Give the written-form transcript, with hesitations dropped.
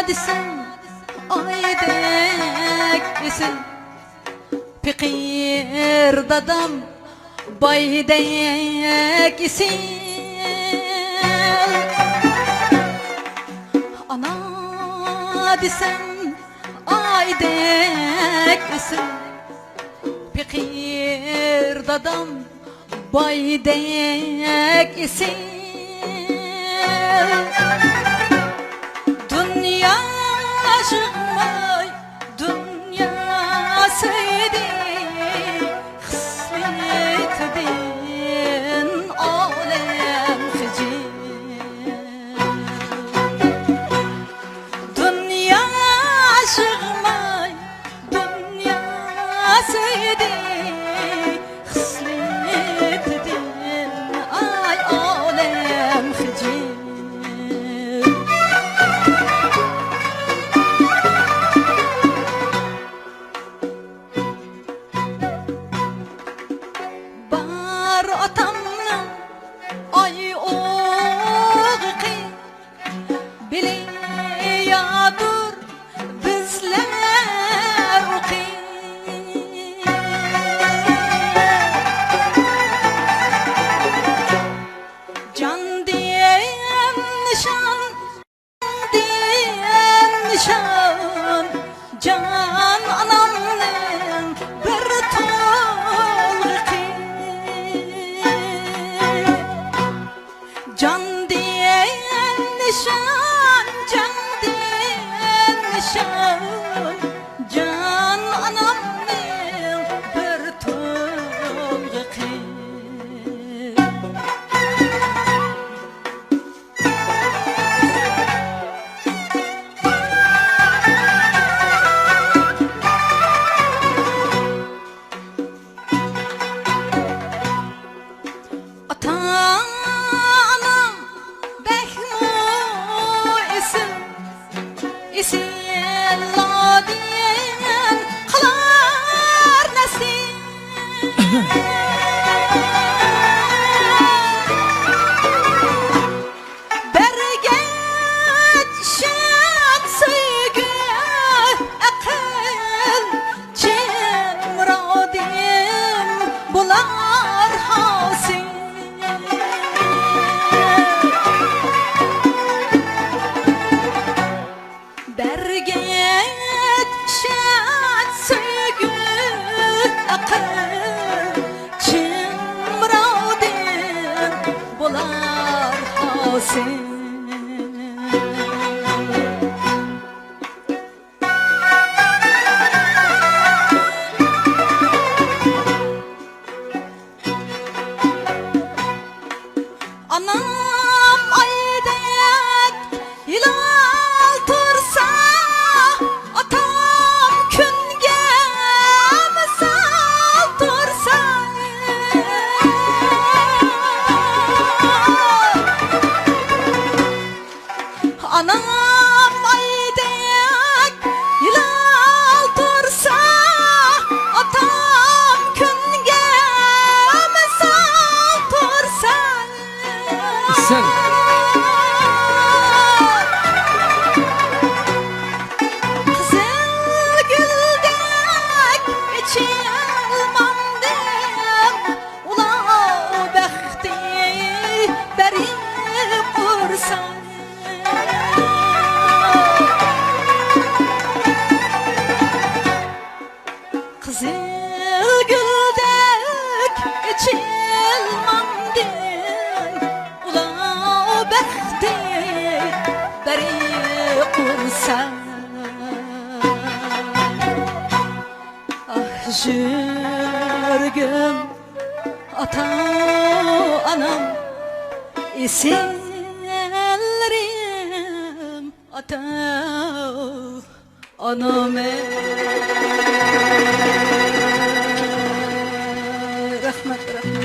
desem aydek isin Fikir dadam baydek isin Ana desem aydek isin Fikir dadam baydek isin Dünya aşıkmay, dünya seydi Kısmet din alem hicim Dünya aşıkmay, dünya seydi Kısmet din ay alem hicim Atamla ay oğuqi biliyadır bizler uqi Can diyen nişan diyen nişan Can anamın bir Can diyen nişan, can diyen nişan Can anamın bir tolgı İsin la diyen kılar nesin Berget şat sıygı akıl Çin muradim bular hasin Berget şat sıygı akıl Çin muradim bular hasin Anam aydek hilal tursa Atam künge misal tursa Anam aydek hilal tursa Atam künge misal tursa Sen Kızıl güldek içilmandım Ula bəxti beri kursan Kızıl güldek içilmandım Ula bəxti beri kursan Ah jürgüm ata anam esenlerim ata anam rahmet rahmet